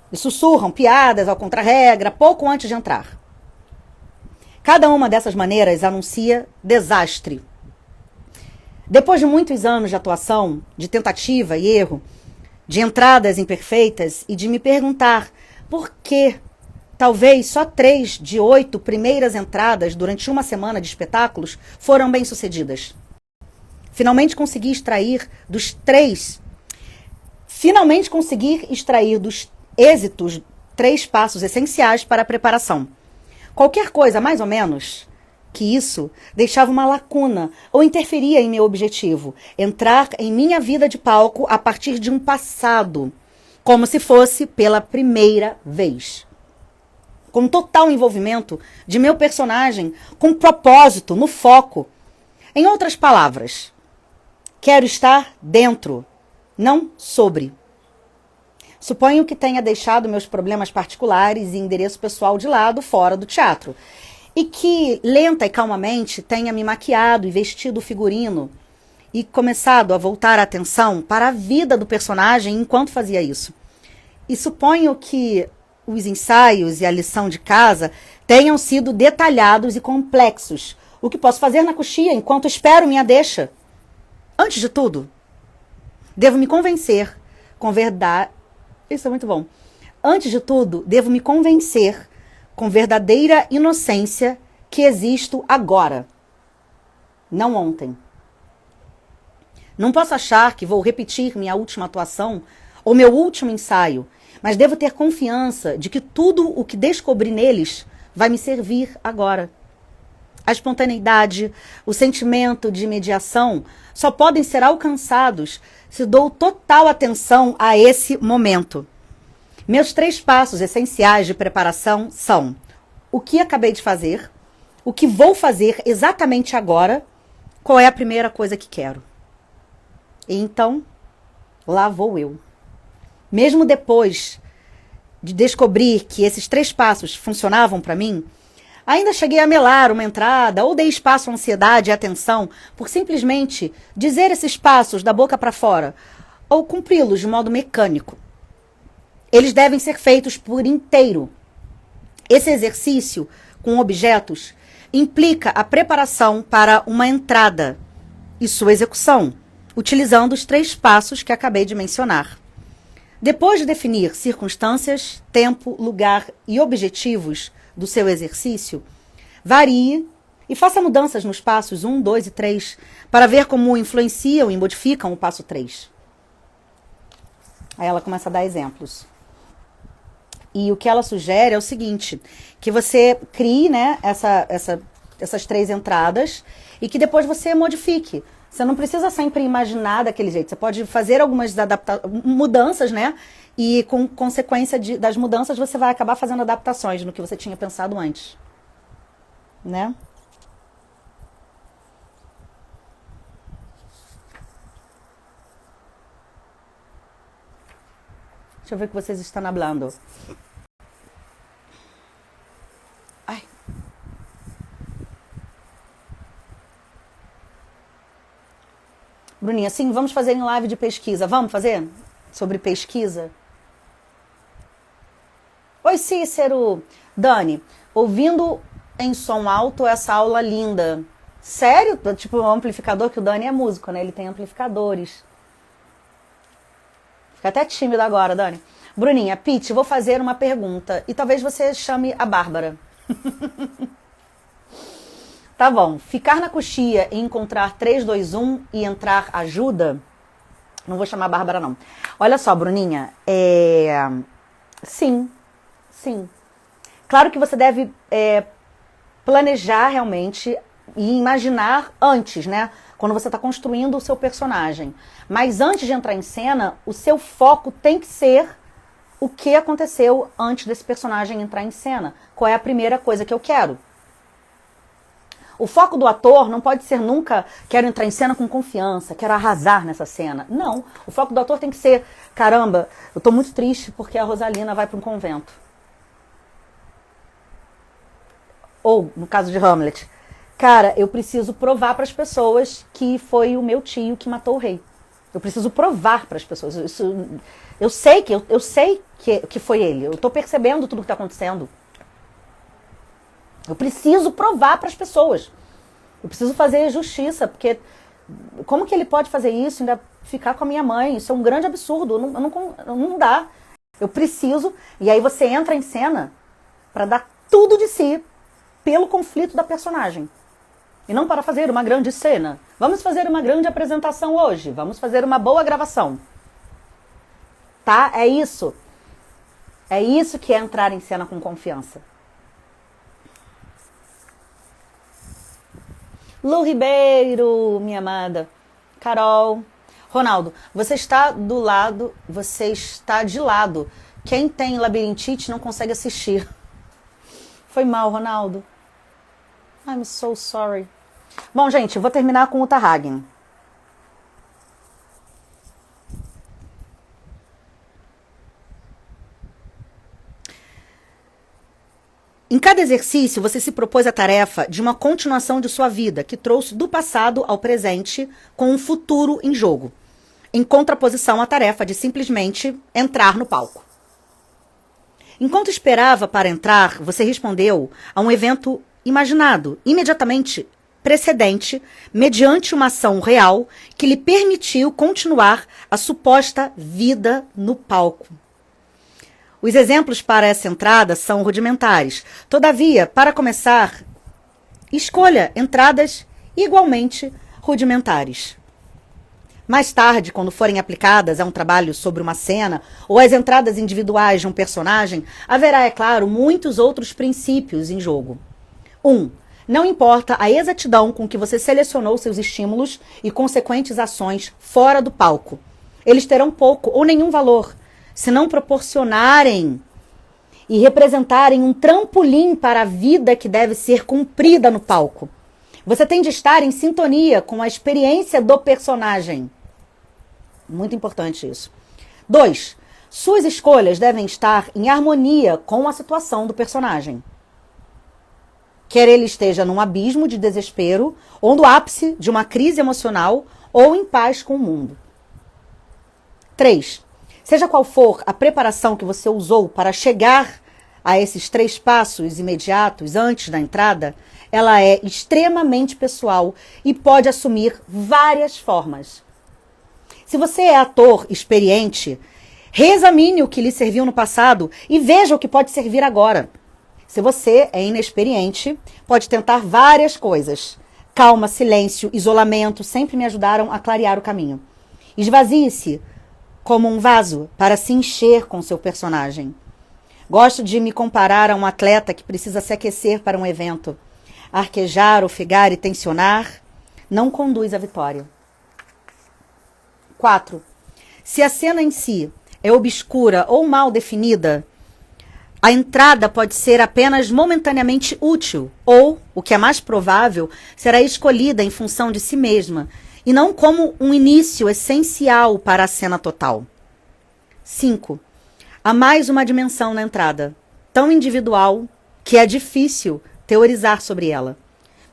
E sussurram piadas ao contra-regra pouco antes de entrar. Cada uma dessas maneiras anuncia desastre. Depois de muitos anos de atuação, de tentativa e erro, de entradas imperfeitas e de me perguntar por que talvez só 3 de 8 primeiras entradas durante uma semana de espetáculos foram bem-sucedidas. Finalmente consegui extrair dos êxitos 3 passos essenciais para a preparação. Qualquer coisa, mais ou menos, que isso deixava uma lacuna ou interferia em meu objetivo, entrar em minha vida de palco a partir de um passado, como se fosse pela primeira vez. Com total envolvimento de meu personagem, com propósito, no foco. Em outras palavras, quero estar dentro, não sobre. Suponho que tenha deixado meus problemas particulares e endereço pessoal de lado fora do teatro. E que, lenta e calmamente, tenha me maquiado e vestido o figurino e começado a voltar a atenção para a vida do personagem enquanto fazia isso. E suponho que os ensaios e a lição de casa tenham sido detalhados e complexos. O que posso fazer na coxia enquanto espero minha deixa? Antes de tudo, devo me convencer com verdade. Isso é muito bom. Antes de tudo, devo me convencer com verdadeira inocência que existo agora, não ontem. Não posso achar que vou repetir minha última atuação ou meu último ensaio, mas devo ter confiança de que tudo o que descobri neles vai me servir agora. A espontaneidade, o sentimento de imediação só podem ser alcançados se dou total atenção a esse momento. Meus 3 passos essenciais de preparação são: o que acabei de fazer, o que vou fazer exatamente agora, qual é a primeira coisa que quero. E então, lá vou eu. Mesmo depois de descobrir que esses 3 passos funcionavam para mim, ainda cheguei a melar uma entrada ou dei espaço à ansiedade e atenção por simplesmente dizer esses passos da boca para fora ou cumpri-los de modo mecânico. Eles devem ser feitos por inteiro. Esse exercício com objetos implica a preparação para uma entrada e sua execução, utilizando os 3 passos que acabei de mencionar. Depois de definir circunstâncias, tempo, lugar e objetivos do seu exercício, varie e faça mudanças nos passos 1, 2 e 3 para ver como influenciam e modificam o passo 3. Aí ela começa a dar exemplos. E o que ela sugere é o seguinte, que você crie, né, essas 3 entradas e que depois você modifique. Você não precisa sempre imaginar daquele jeito. Você pode fazer algumas mudanças, né? E com consequência das mudanças, você vai acabar fazendo adaptações no que você tinha pensado antes. Né? Deixa eu ver o que vocês estão falando. Ai. Bruninha, sim, vamos fazer em live de pesquisa. Vamos fazer? Sobre pesquisa? Oi, Cícero. Dani, ouvindo em som alto essa aula linda. Sério? Tipo, um amplificador, que o Dani é músico, né? Ele tem amplificadores. Fica até tímido agora, Dani. Bruninha, Pete, vou fazer uma pergunta. E talvez você chame a Bárbara. Tá bom. Ficar na coxia e encontrar 3, 2, 1 e entrar ajuda? Não vou chamar a Bárbara, não. Olha só, Bruninha. Sim. Sim. Claro que você deve planejar realmente e imaginar antes, né? Quando você está construindo o seu personagem. Mas antes de entrar em cena, o seu foco tem que ser o que aconteceu antes desse personagem entrar em cena. Qual é a primeira coisa que eu quero? O foco do ator não pode ser nunca quero entrar em cena com confiança, quero arrasar nessa cena. Não. O foco do ator tem que ser, caramba, eu tô muito triste porque a Rosalina vai para um convento. Ou, no caso de Hamlet, cara, eu preciso provar para as pessoas que foi o meu tio que matou o rei. Eu preciso provar para as pessoas. Eu sei que foi ele. Eu tô percebendo tudo que está acontecendo. Eu preciso provar para as pessoas. Eu preciso fazer justiça, porque como que ele pode fazer isso e ainda ficar com a minha mãe? Isso é um grande absurdo. Não dá. Eu preciso. E aí você entra em cena para dar tudo de si pelo conflito da personagem. E não para fazer uma grande cena. Vamos fazer uma grande apresentação hoje. Vamos fazer uma boa gravação. Tá? É isso. É isso que é entrar em cena com confiança. Lu Ribeiro, minha amada. Carol. Ronaldo, você está de lado. Quem tem labirintite não consegue assistir. Foi mal, Ronaldo. I'm so sorry. Bom, gente, eu vou terminar com o Uta Hagen. Em cada exercício, você se propôs a tarefa de uma continuação de sua vida, que trouxe do passado ao presente, com um futuro em jogo, em contraposição à tarefa de simplesmente entrar no palco. Enquanto esperava para entrar, você respondeu a um evento imaginado, imediatamente precedente, mediante uma ação real que lhe permitiu continuar a suposta vida no palco. Os exemplos para essa entrada são rudimentares. Todavia, para começar, escolha entradas igualmente rudimentares. Mais tarde, quando forem aplicadas a um trabalho sobre uma cena ou as entradas individuais de um personagem, haverá, é claro, muitos outros princípios em jogo. 1. Não importa a exatidão com que você selecionou seus estímulos e consequentes ações fora do palco. Eles terão pouco ou nenhum valor, se não proporcionarem e representarem um trampolim para a vida que deve ser cumprida no palco. Você tem de estar em sintonia com a experiência do personagem. Muito importante isso. 2. Suas escolhas devem estar em harmonia com a situação do personagem. Quer ele esteja num abismo de desespero, ou no ápice de uma crise emocional, ou em paz com o mundo. 3. Seja qual for a preparação que você usou para chegar a esses 3 passos imediatos antes da entrada, ela é extremamente pessoal e pode assumir várias formas. Se você é ator experiente, reexamine o que lhe serviu no passado e veja o que pode servir agora. Se você é inexperiente, pode tentar várias coisas. Calma, silêncio, isolamento sempre me ajudaram a clarear o caminho. Esvazie-se como um vaso para se encher com seu personagem. Gosto de me comparar a um atleta que precisa se aquecer para um evento. Arquejar, ofegar e tensionar não conduz à vitória. 4. Se a cena em si é obscura ou mal definida, a entrada pode ser apenas momentaneamente útil ou, o que é mais provável, será escolhida em função de si mesma e não como um início essencial para a cena total. 5. Há mais uma dimensão na entrada, tão individual que é difícil teorizar sobre ela,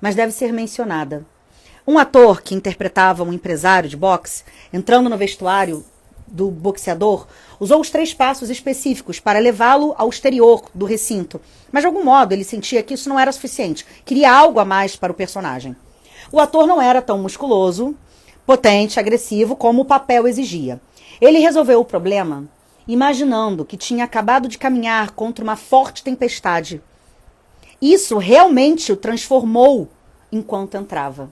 mas deve ser mencionada. Um ator que interpretava um empresário de boxe, entrando no vestuário do boxeador, usou os 3 passos específicos para levá-lo ao exterior do recinto. Mas de algum modo ele sentia que isso não era suficiente. Queria algo a mais para o personagem. O ator não era tão musculoso, potente, agressivo como o papel exigia. Ele resolveu o problema imaginando que tinha acabado de caminhar contra uma forte tempestade. Isso realmente o transformou enquanto entrava.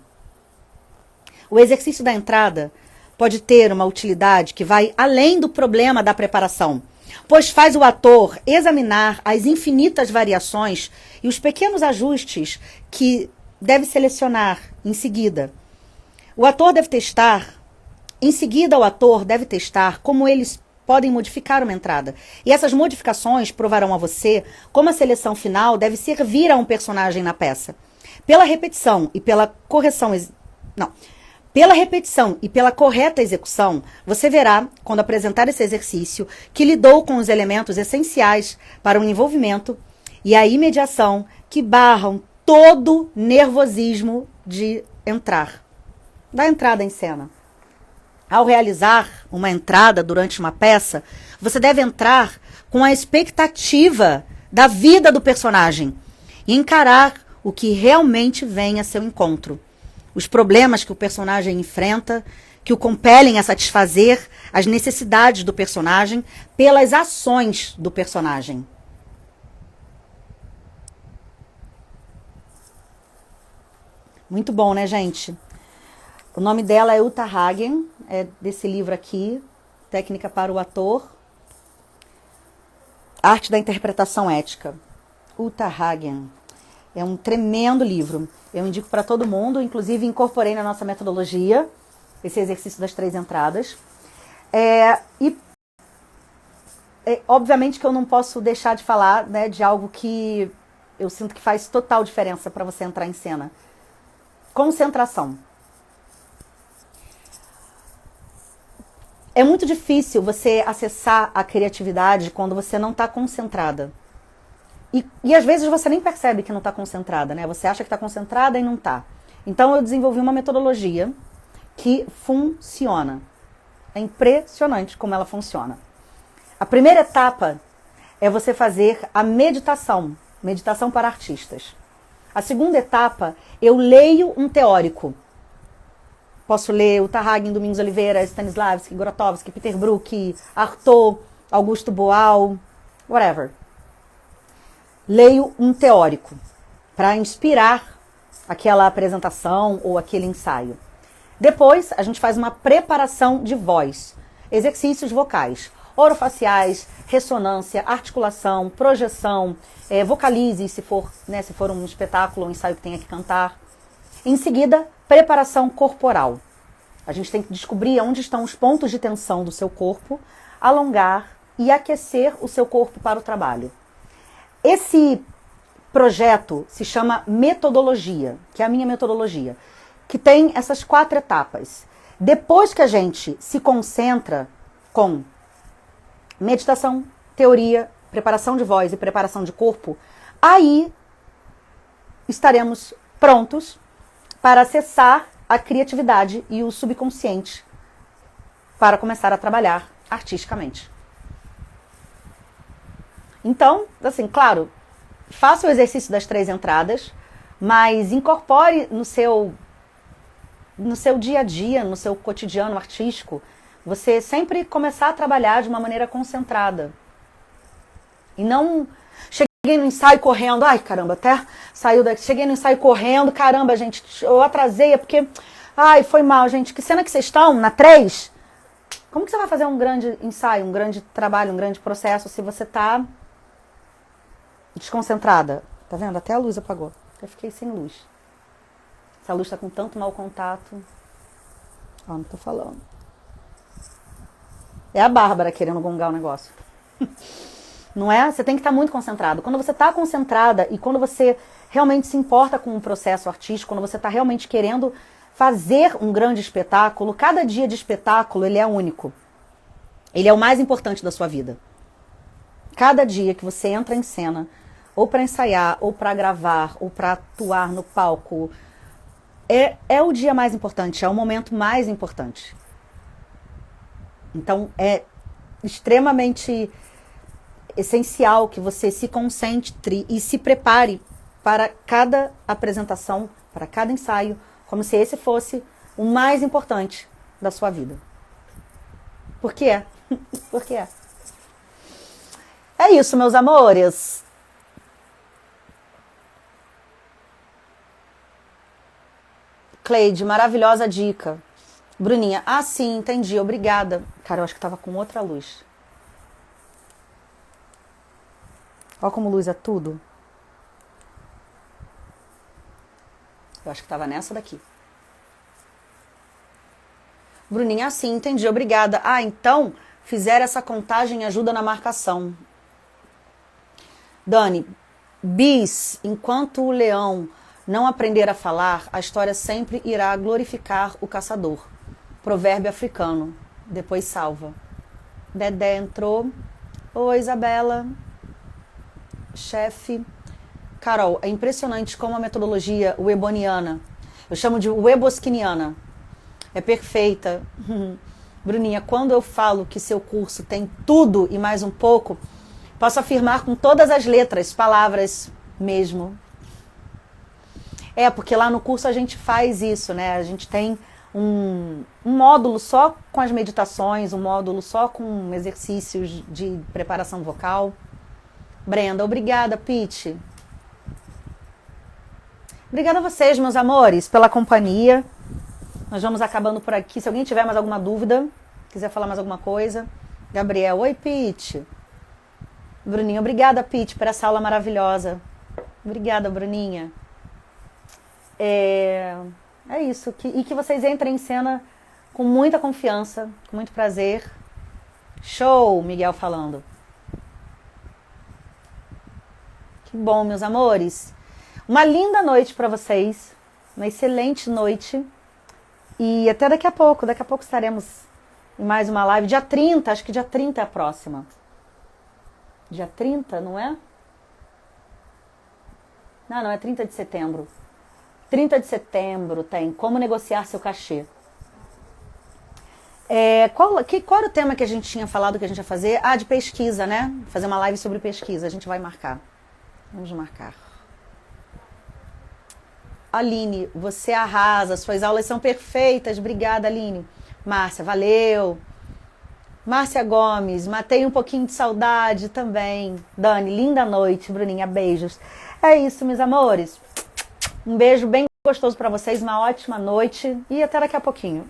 O exercício da entrada pode ter uma utilidade que vai além do problema da preparação, pois faz o ator examinar as infinitas variações e os pequenos ajustes que deve selecionar em seguida. O ator deve testar, em seguida o ator deve testar como eles podem modificar uma entrada. E essas modificações provarão a você como a seleção final deve servir a um personagem na peça. Pela repetição e pela correta execução, você verá, quando apresentar esse exercício, que lidou com os elementos essenciais para o envolvimento e a imediação que barram todo nervosismo de entrar. Da entrada em cena. Ao realizar uma entrada durante uma peça, você deve entrar com a expectativa da vida do personagem e encarar o que realmente vem a seu encontro. Os problemas que o personagem enfrenta, que o compelem a satisfazer as necessidades do personagem pelas ações do personagem. Muito bom, né, gente? O nome dela é Uta Hagen, é desse livro aqui, Técnica para o Ator, Arte da Interpretação Ética. Uta Hagen. É um tremendo livro. Eu indico para todo mundo, inclusive incorporei na nossa metodologia esse exercício das 3 entradas. Obviamente que eu não posso deixar de falar, né, de algo que eu sinto que faz total diferença para você entrar em cena. Concentração. É muito difícil você acessar a criatividade quando você não está concentrada. E às vezes você nem percebe que não está concentrada, né? Você acha que está concentrada e não está. Então eu desenvolvi uma metodologia que funciona. É impressionante como ela funciona. A primeira etapa é você fazer a meditação para artistas. A segunda etapa, eu leio um teórico. Posso ler Uta Hagen, Domingos Oliveira, Stanislavski, Grotowski, Peter Brook, Artaud, Augusto Boal, whatever. Leio um teórico para inspirar aquela apresentação ou aquele ensaio. Depois, a gente faz uma preparação de voz, exercícios vocais, orofaciais, ressonância, articulação, projeção, vocalize se for um espetáculo ou um ensaio que tenha que cantar. Em seguida, preparação corporal. A gente tem que descobrir onde estão os pontos de tensão do seu corpo, alongar e aquecer o seu corpo para o trabalho. Esse projeto se chama metodologia, que é a minha metodologia, que tem essas 4 etapas. Depois que a gente se concentra com meditação, teoria, preparação de voz e preparação de corpo, aí estaremos prontos para acessar a criatividade e o subconsciente para começar a trabalhar artisticamente. Então, assim, claro, faça o exercício das 3 entradas, mas incorpore no seu dia a dia, no seu cotidiano artístico, você sempre começar a trabalhar de uma maneira concentrada. E não... Cheguei no ensaio correndo, ai caramba, até saiu daqui. Cheguei no ensaio correndo, caramba, gente, eu atrasei, é porque... Ai, foi mal, gente. Que cena que vocês estão? Na 3? Como que você vai fazer um grande ensaio, um grande trabalho, um grande processo se você tá desconcentrada? Tá vendo? Até a luz apagou. Eu fiquei sem luz. Essa luz tá com tanto mau contato. Ó, não tô falando. É a Bárbara querendo gongar o negócio. Não é? Você tem que estar muito concentrado. Quando você está concentrada e quando você realmente se importa com um processo artístico, quando você está realmente querendo fazer um grande espetáculo, cada dia de espetáculo ele é único. Ele é o mais importante da sua vida. Cada dia que você entra em cena, ou para ensaiar, ou para gravar, ou para atuar no palco, é o dia mais importante, é o momento mais importante. Então é extremamente essencial que você se concentre e se prepare para cada apresentação, para cada ensaio, como se esse fosse o mais importante da sua vida. Por quê? Por quê? É isso, meus amores. Cleide, maravilhosa dica. Bruninha, sim, entendi, obrigada. Cara, eu acho que tava com outra luz. Olha como luz é tudo. Eu acho que tava nessa daqui. Bruninha, sim, entendi, obrigada. Então, fizer essa contagem ajuda na marcação. Dani, bis, enquanto o leão não aprender a falar, a história sempre irá glorificar o caçador. Provérbio africano. Depois salva. Dedé entrou. Oi, Isabela. Chefe. Carol, é impressionante como a metodologia weboniana, eu chamo de weboskiniana, é perfeita. Bruninha, quando eu falo que seu curso tem tudo e mais um pouco, posso afirmar com todas as letras, palavras mesmo. Porque lá no curso a gente faz isso, né? A gente tem um módulo só com as meditações, um módulo só com exercícios de preparação vocal. Brenda, obrigada, Pete. Obrigada a vocês, meus amores, pela companhia. Nós vamos acabando por aqui. Se alguém tiver mais alguma dúvida, quiser falar mais alguma coisa. Gabriel, oi, Pete. Bruninha, obrigada, Pete, por essa aula maravilhosa. Obrigada, Bruninha. É isso. E que vocês entrem em cena com muita confiança, com muito prazer. Show, Miguel falando. Que bom, meus amores. Uma linda noite para vocês. Uma excelente noite. E até daqui a pouco. Daqui a pouco estaremos em mais uma live. Dia 30, acho que dia 30 é a próxima. Dia 30, não é? Não, é 30 de setembro. 30 de setembro tem Como Negociar Seu Cachê. Qual era o tema que a gente tinha falado que a gente ia fazer? De pesquisa, né? Fazer uma live sobre pesquisa. A gente vai marcar. Vamos marcar. Aline, você arrasa. Suas aulas são perfeitas. Obrigada, Aline. Márcia, valeu. Márcia Gomes, matei um pouquinho de saudade também. Dani, linda noite. Bruninha, beijos. É isso, meus amores. Um beijo bem gostoso para vocês, uma ótima noite e até daqui a pouquinho.